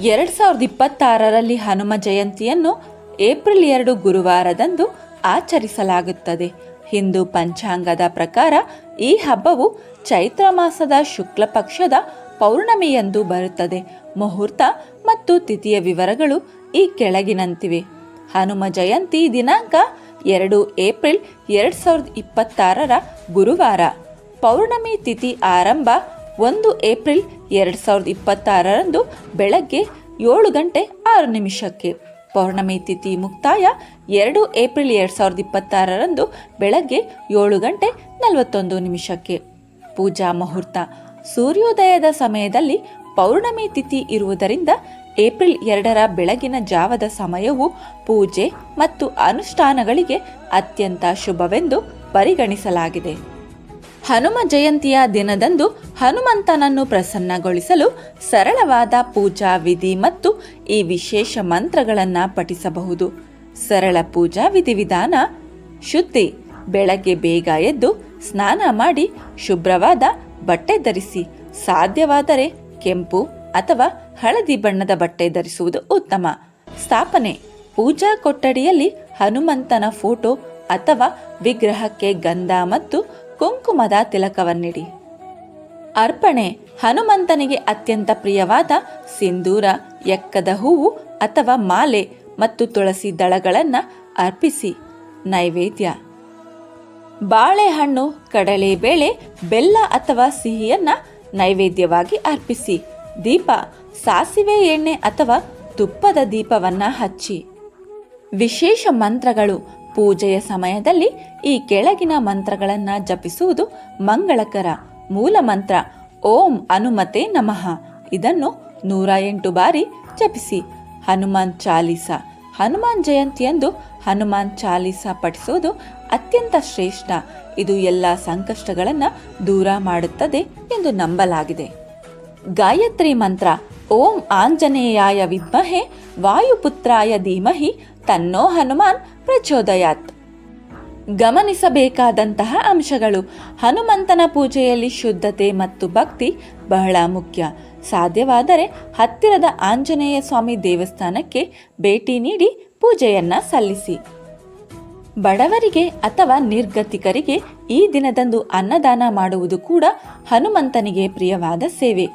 2026ರಲ್ಲಿ ಹನುಮ ಜಯಂತಿಯನ್ನು ಏಪ್ರಿಲ್ 2 ಗುರುವಾರದಂದು ಆಚರಿಸಲಾಗುತ್ತದೆ. ಹಿಂದೂ ಪಂಚಾಂಗದ ಪ್ರಕಾರ ಈ ಹಬ್ಬವು ಚೈತ್ರ ಮಾಸದ ಶುಕ್ಲ ಪಕ್ಷದ ಪೌರ್ಣಮಿಯಂದು ಬರುತ್ತದೆ. ಮುಹೂರ್ತ ಮತ್ತು ತಿಥಿಯ ವಿವರಗಳು ಈ ಕೆಳಗಿನಂತಿವೆ. ಹನುಮ ಜಯಂತಿ ದಿನಾಂಕ 2 ಏಪ್ರಿಲ್ 2026 ಗುರುವಾರ. ಪೌರ್ಣಮಿ ತಿಥಿ ಆರಂಭ 1 ಏಪ್ರಿಲ್ 2026 ಬೆಳಗ್ಗೆ 7:06. ಪೌರ್ಣಮಿ ತಿಥಿ ಮುಕ್ತಾಯ 2 ಏಪ್ರಿಲ್ 2026 ಬೆಳಗ್ಗೆ 7:41. ಪೂಜಾ ಮುಹೂರ್ತ ಸೂರ್ಯೋದಯದ ಸಮಯದಲ್ಲಿ ಪೌರ್ಣಮಿ ತಿಥಿ ಇರುವುದರಿಂದ ಏಪ್ರಿಲ್ 2 ಬೆಳಗಿನ ಜಾವದ ಸಮಯವು ಪೂಜೆ ಮತ್ತು ಅನುಷ್ಠಾನಗಳಿಗೆ ಅತ್ಯಂತ ಶುಭವೆಂದು ಪರಿಗಣಿಸಲಾಗಿದೆ. ಹನುಮ ಜಯಂತಿಯ ದಿನದಂದು ಹನುಮಂತನನ್ನು ಪ್ರಸನ್ನಗೊಳಿಸಲು ಸರಳವಾದ ಪೂಜಾ ವಿಧಿ ಮತ್ತು ಈ ವಿಶೇಷ ಮಂತ್ರಗಳನ್ನು ಪಠಿಸಬಹುದು. ಸರಳ ಪೂಜಾ ವಿಧಿವಿಧಾನ: ಶುದ್ಧಿ: ಬೆಳಗ್ಗೆ ಬೇಗ ಎದ್ದು ಸ್ನಾನ ಮಾಡಿ ಶುಭ್ರವಾದ ಬಟ್ಟೆ ಧರಿಸಿ, ಸಾಧ್ಯವಾದರೆ ಕೆಂಪು ಅಥವಾ ಹಳದಿ ಬಣ್ಣದ ಬಟ್ಟೆ ಧರಿಸುವುದು ಉತ್ತಮ. ಸ್ಥಾಪನೆ: ಪೂಜಾ ಕೊಠಡಿಯಲ್ಲಿ ಹನುಮಂತನ ಫೋಟೋ ಅಥವಾ ವಿಗ್ರಹಕ್ಕೆ ಗಂಧ ಮತ್ತು ಕುಂಕುಮದ ತಿಲಕವನ್ನಿಡಿ. ಅರ್ಪಣೆ: ಹನುಮಂತನಿಗೆ ಅತ್ಯಂತ ಪ್ರಿಯವಾದ ಸಿಂಧೂರ, ಎಕ್ಕದ ಹೂವು ಅಥವಾ ಮಾಲೆ ಮತ್ತು ತುಳಸಿ ದಳಗಳನ್ನು ಅರ್ಪಿಸಿ. ನೈವೇದ್ಯ: ಬಾಳೆಹಣ್ಣು, ಕಡಲೆಬೇಳೆ, ಬೆಲ್ಲ ಅಥವಾ ಸಿಹಿಯನ್ನು ನೈವೇದ್ಯವಾಗಿ ಅರ್ಪಿಸಿ. ದೀಪ: ಸಾಸಿವೆ ಎಣ್ಣೆ ಅಥವಾ ತುಪ್ಪದ ದೀಪವನ್ನು ಹಚ್ಚಿ. ವಿಶೇಷ ಮಂತ್ರಗಳು: ಪೂಜೆಯ ಸಮಯದಲ್ಲಿ ಈ ಕೆಳಗಿನ ಮಂತ್ರಗಳನ್ನು ಜಪಿಸುವುದು ಮಂಗಳಕರ. ಮೂಲ ಮಂತ್ರ ಓಂ ಹನುಮತೆ ನಮಃ. ಇದನ್ನು 108 ಬಾರಿ ಜಪಿಸಿ. ಹನುಮಾನ್ ಚಾಲೀಸ: ಹನುಮಾನ್ ಜಯಂತಿಯಂದು ಹನುಮಾನ್ ಚಾಲೀಸ ಪಠಿಸುವುದು ಅತ್ಯಂತ ಶ್ರೇಷ್ಠ. ಇದು ಎಲ್ಲ ಸಂಕಷ್ಟಗಳನ್ನು ದೂರ ಮಾಡುತ್ತದೆ ಎಂದು ನಂಬಲಾಗಿದೆ. ಗಾಯತ್ರಿ ಮಂತ್ರ: ಓಂ ಆಂಜನೇಯಾಯ ವಿದ್ಮಹೆ ವಾಯುಪುತ್ರಾಯ ಧೀಮಹಿ ತನ್ನೋ ಹನುಮಾನ್ ಪ್ರಚೋದಯಾತ್. ಗಮನಿಸಬೇಕಾದಂತಹ ಅಂಶಗಳು: ಹನುಮಂತನ ಪೂಜೆಯಲ್ಲಿ ಶುದ್ಧತೆ ಮತ್ತು ಭಕ್ತಿ ಬಹಳ ಮುಖ್ಯ. ಸಾಧ್ಯವಾದರೆ ಹತ್ತಿರದ ಆಂಜನೇಯ ಸ್ವಾಮಿ ದೇವಸ್ಥಾನಕ್ಕೆ ಭೇಟಿ ನೀಡಿ ಪೂಜೆಯನ್ನು ಸಲ್ಲಿಸಿ. ಬಡವರಿಗೆ ಅಥವಾ ನಿರ್ಗತಿಕರಿಗೆ ಈ ದಿನದಂದು ಅನ್ನದಾನ ಮಾಡುವುದು ಕೂಡ ಹನುಮಂತನಿಗೆ ಪ್ರಿಯವಾದ ಸೇವೆ.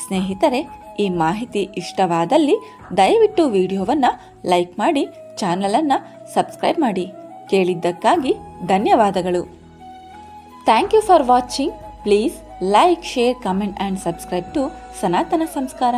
ಸ್ನೇಹಿತರೆ, ಈ ಮಾಹಿತಿ ಇಷ್ಟವಾದಲ್ಲಿ ದಯವಿಟ್ಟು ವಿಡಿಯೋವನ್ನು ಲೈಕ್ ಮಾಡಿ, ಚಾನಲನ್ನು ಸಬ್ಸ್ಕ್ರೈಬ್ ಮಾಡಿ. ಕೇಳಿದ್ದಕ್ಕಾಗಿ ಧನ್ಯವಾದಗಳು. Thank you for watching. Please like, share, comment and subscribe to Sanatana ಸಂಸ್ಕಾರ.